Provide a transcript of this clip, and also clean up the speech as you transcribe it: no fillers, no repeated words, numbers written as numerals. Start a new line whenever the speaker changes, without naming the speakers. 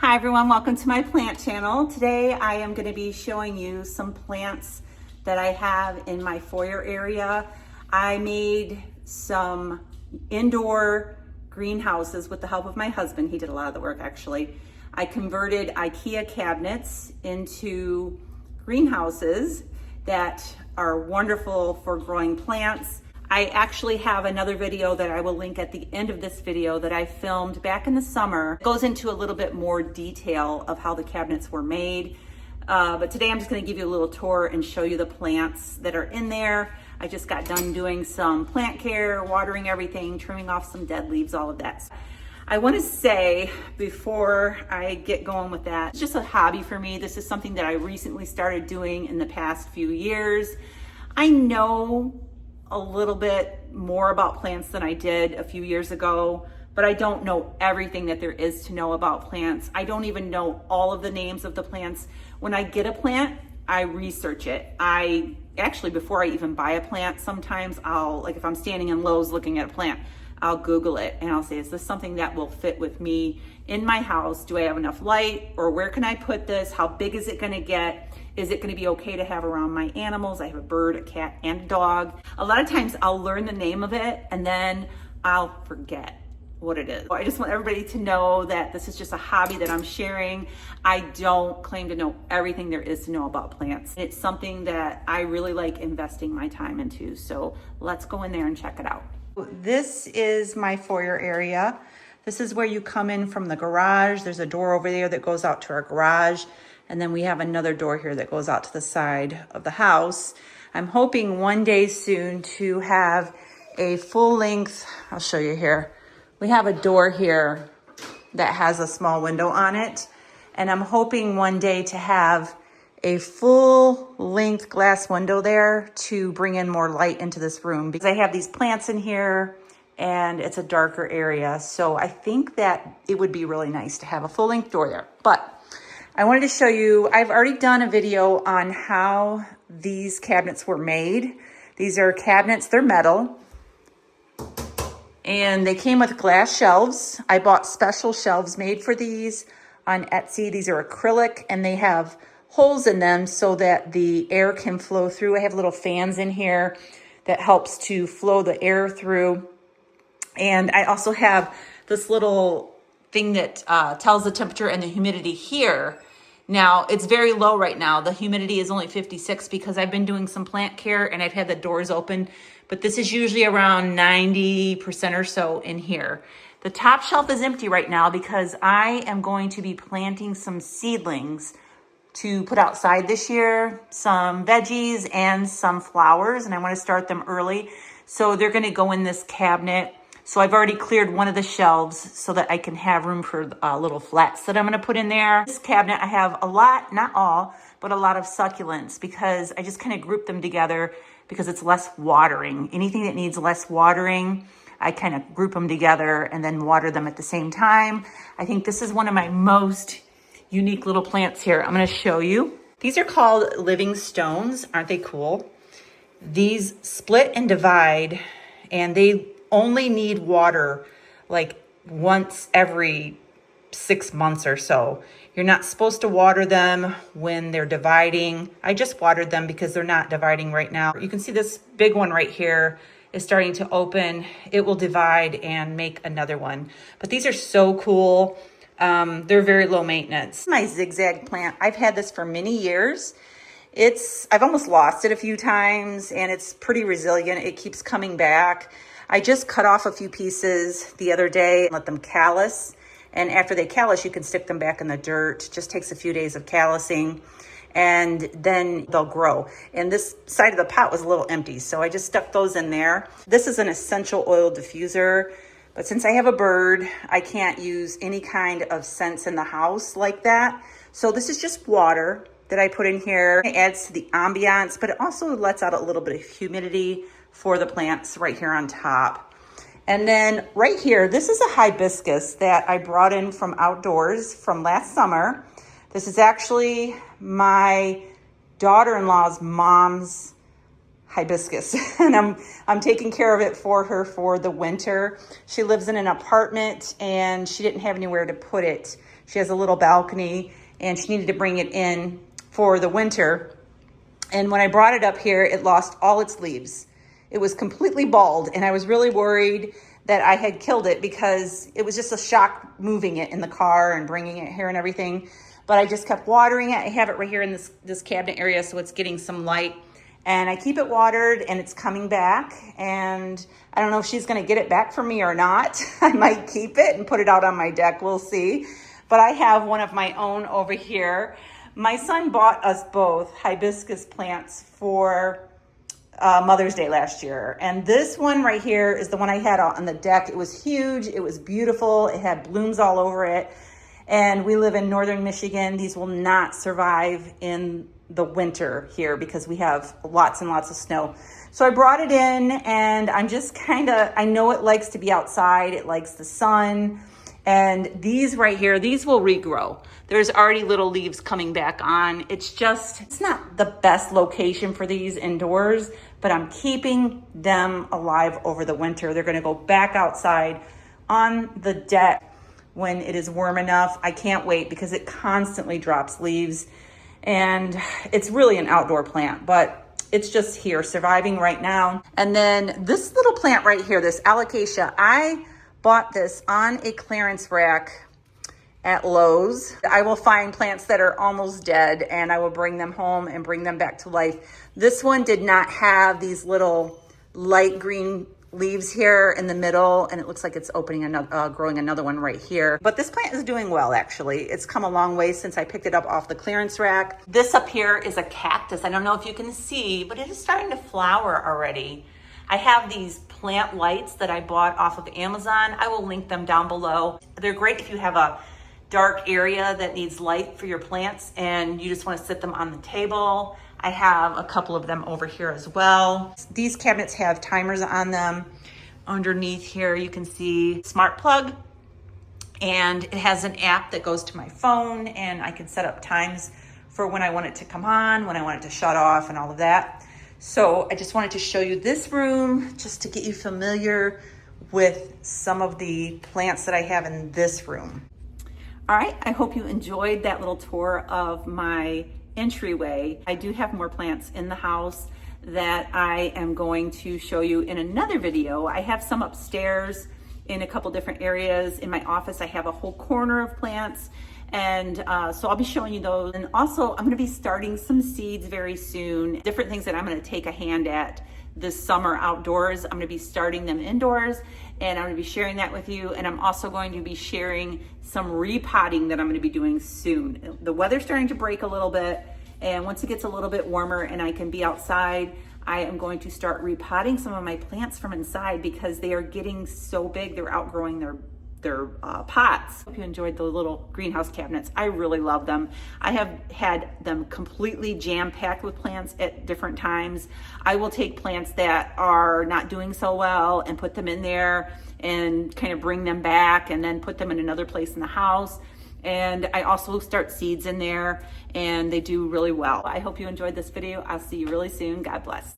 Hi everyone, welcome to my plant channel. Today I am going to be showing you some plants that I have in my foyer area. I made some indoor greenhouses with the help of my husband. He did a lot of the work actually. I converted IKEA cabinets into greenhouses that are wonderful for growing plants. I actually have another video that I will link at the end of this video that I filmed back in the summer. It goes into a little bit more detail of how the cabinets were made. But today I'm just gonna give you a little tour and show you the plants that are in there. I just got done doing some plant care, watering everything, trimming off some dead leaves, all of that. I wanna say before I get going with that, it's just a hobby for me. This is something that I recently started doing in the past few years. I know a little bit more about plants than I did a few years ago, but I don't know everything that there is to know about plants. I don't even know all of the names of the plants. When I get a plant, I research it. I actually, before I even buy a plant, sometimes I'll, like if I'm standing in Lowe's looking at a plant, I'll Google it and I'll say, is this something that will fit with me in my house? Do I have enough light? Or where can I put this? How big is it gonna get? Is it gonna be okay to have around my animals? I have a bird, a cat, and a dog. A lot of times I'll learn the name of it and then I'll forget what it is. I just want everybody to know that this is just a hobby that I'm sharing. I don't claim to know everything there is to know about plants. It's something that I really like investing my time into. So let's go in there and check it out. This is my foyer area. This is where you come in from the garage. There's a door over there that goes out to our garage. And then we have another door here that goes out to the side of the house. I'm hoping one day soon to have a full length, I'll show you here. We have a door here that has a small window on it. And I'm hoping one day to have a full length glass window there to bring in more light into this room because I have these plants in here and it's a darker area. So I think that it would be really nice to have a full length door there. But I wanted to show you, I've already done a video on how these cabinets were made. These are cabinets, they're metal, and they came with glass shelves. I bought special shelves made for these on Etsy. These are acrylic and they have holes in them so that the air can flow through. I have little fans in here that helps to flow the air through. And I also have this little thing that tells the temperature and the humidity here. Now, it's very low right now. The humidity is only 56 because I've been doing some plant care and I've had the doors open, but this is usually around 90% or so in here. The top shelf is empty right now because I am going to be planting some seedlings to put outside this year, some veggies and some flowers, and I want to start them early. So they're going to go in this cabinet. So I've already cleared one of the shelves so that I can have room for little flats that I'm gonna put in there. This cabinet, I have a lot, not all, but a lot of succulents because I just kind of group them together because it's less watering. Anything that needs less watering, I kind of group them together and then water them at the same time. I think this is one of my most unique little plants here. I'm gonna show you. These are called living stones. Aren't they cool? These split and divide and they only need water like once every 6 months or so. You're not supposed to water them when they're dividing. I just watered them because they're not dividing right now. You can see this big one right here is starting to open. It will divide and make another one. But these are so cool. They're very low maintenance. My zigzag plant, I've had this for many years. I've almost lost it a few times and it's pretty resilient. It keeps coming back. I just cut off a few pieces the other day and let them callus. And after they callus, you can stick them back in the dirt. It just takes a few days of callusing and then they'll grow. And this side of the pot was a little empty, so I just stuck those in there. This is an essential oil diffuser, but since I have a bird, I can't use any kind of scents in the house like that. So this is just water that I put in here. It adds to the ambiance, but it also lets out a little bit of humidity for the plants right here on top. And then right here, this is a hibiscus that I brought in from outdoors from last summer. This is actually my daughter-in-law's mom's hibiscus and I'm taking care of it for her for the winter. She lives in an apartment and she didn't have anywhere to put it. She has a little balcony and she needed to bring it in for the winter. And when I brought it up here, it lost all its leaves. It was completely bald, and I was really worried that I had killed it because it was just a shock moving it in the car and bringing it here and everything. But I just kept watering it. I have it right here in this cabinet area, so it's getting some light. And I keep it watered, and it's coming back. And I don't know if she's gonna get it back from me or not. I might keep it and put it out on my deck, we'll see. But I have one of my own over here. My son bought us both hibiscus plants for Mother's Day last year. And this one right here is the one I had on the deck. It was huge, it was beautiful, it had blooms all over it. And we live in northern Michigan. These will not survive in the winter here because we have lots and lots of snow. So I brought it in, and I'm just I know it likes to be outside, it likes the sun. And these right here, these will regrow. There's already little leaves coming back on. It's not the best location for these indoors, but I'm keeping them alive over the winter. They're gonna go back outside on the deck when it is warm enough. I can't wait because it constantly drops leaves, and it's really an outdoor plant, but it's just here surviving right now. And then this little plant right here, this alocasia, I bought this on a clearance rack at Lowe's. I will find plants that are almost dead, and I will bring them home and bring them back to life. This one did not have these little light green leaves here in the middle, and it looks like it's growing another one right here. But this plant is doing well, actually. It's come a long way since I picked it up off the clearance rack. This up here is a cactus. I don't know if you can see, but it is starting to flower already. I have these plant lights that I bought off of Amazon. I will link them down below. They're great if you have a dark area that needs light for your plants and you just want to sit them on the table. I have a couple of them over here as well. These cabinets have timers on them. Underneath here, you can see smart plug, and it has an app that goes to my phone, and I can set up times for when I want it to come on, when I want it to shut off, and all of that. So I just wanted to show you this room just to get you familiar with some of the plants that I have in this room. All right, I hope you enjoyed that little tour of my entryway. I do have more plants in the house that I am going to show you in another video. I have some upstairs in a couple different areas. In my office, I have a whole corner of plants, and so I'll be showing you those. And also, I'm gonna be starting some seeds very soon, different things that I'm gonna take a hand at this summer outdoors. I'm gonna be starting them indoors, and I'm gonna be sharing that with you. And I'm also going to be sharing some repotting that I'm gonna be doing soon. The weather's starting to break a little bit, and once it gets a little bit warmer and I can be outside, I am going to start repotting some of my plants from inside because they are getting so big, they're outgrowing their pots. Hope you enjoyed the little greenhouse cabinets. I really love them. I have had them completely jam-packed with plants at different times. I will take plants that are not doing so well and put them in there and kind of bring them back and then put them in another place in the house. And I also start seeds in there, and they do really well. I hope you enjoyed this video. I'll see you really soon. God bless.